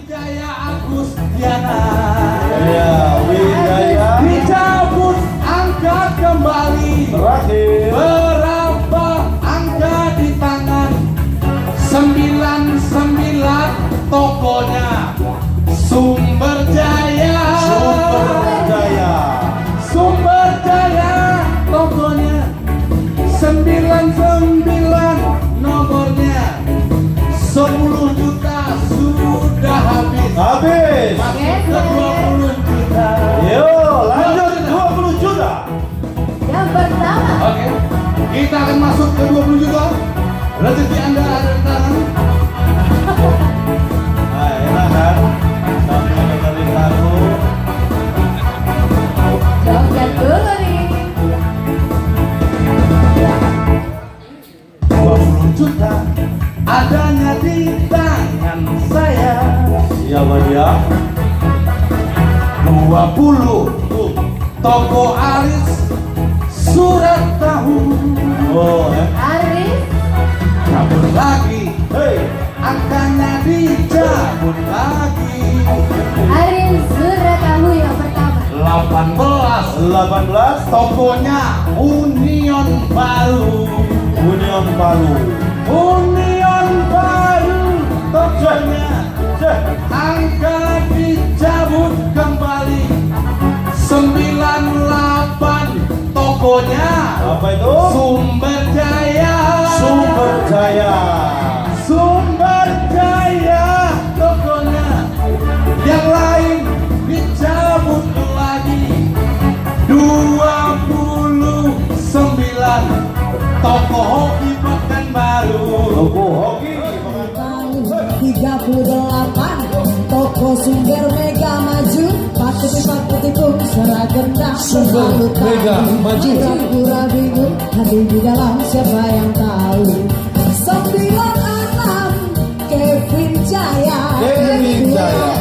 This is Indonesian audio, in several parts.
Wijaya Agustiana. Ya, Wijaya. Dicabut angka kembali. Terakhir. Berapa angka di tangan? 99 tokonya. Sumber Jaya. Sumber Jaya. Sumber Jaya tokonya. 99 nomornya. 10 juta sudah habis. Habis. Masuk ke 20 juta. Yo, lanjut 20 juta. Yang pertama. Oke, kita akan masuk ke 20 juta. Rezeki Anda ada di tangan. Nah, enak kan? Sampai kali satu. Joget dulu nih. 20 juta adanya di tangan saya. Siapa dia? 20 toko aris surat tahu. Oh, Aris. Cabut lagi, Hei. angkanya dicabut lagi. Aris sudah tahu yang pertama. 18 tokonya Union Baru. Union Palu. Union Baru tokonya. Angka dicabut kembali. 98 tokonya. Apa itu? Sumber Jaya. Sumber Jaya. Sumber Jaya tokonya. Yang lain dicabut lagi. 29 toko hoki Pekanbaru. Toko hoki. 38 toko sumber mega maju pakuti pun seragendang Sumber Mega Maju. pura-pura bingung hati di dalam siapa yang tahu 96 Kevin Jaya Kevin Jaya.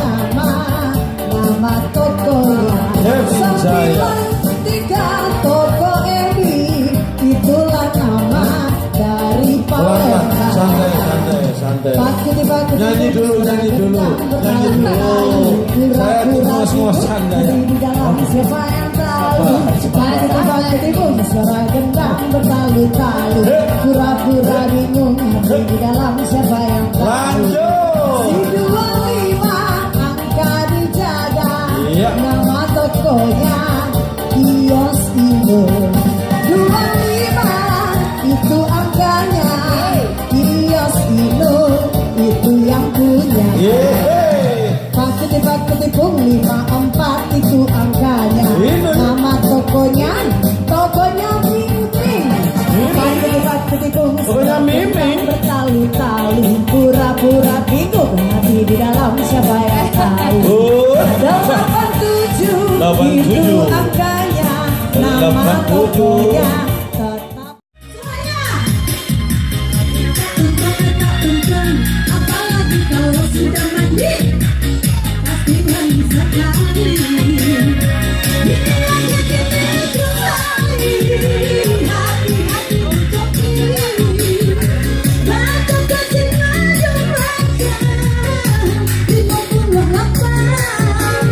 nama tokonya Kevin Jaya. 93 toko Edi itulah nama dari Palembang. Santai. Pakuti Nyanyi dulu. Saya tuh ngos-ngosan ya. di dalam siapa yang tahu pakuti pun suara gendang bertalu-talu pura-pura bingung hati di dalam siapa yang tahu Lanjut. si 25 angka dijaga Iya. nama tokonya Kios Indo 25 itu angkanya Kios Indo itu yang punya Yeay. pakuti pung 54 itu angkanya Ini. nama tokonya Miming pakuti pung Tokonya Miming. bertalu-talu pura-pura bingung hati di dalam siapa yang tahu Oh. 87 87. itu angkanya nama 87. tokonya tetap Apalagi kalau sudah mandi, pasti mandi sekali. Inilah yang kita cari, hati-hati untuk pilih. Batu kasih maju mereka, 58.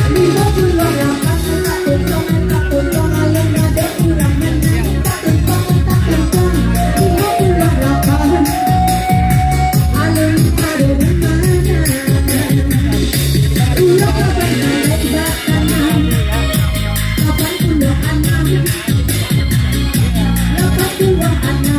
58 tuntong ayam ada kurang menang, tak tuntong. 58 alun ada di mana? Ulo berbagai bakanan, 86, 82 anak.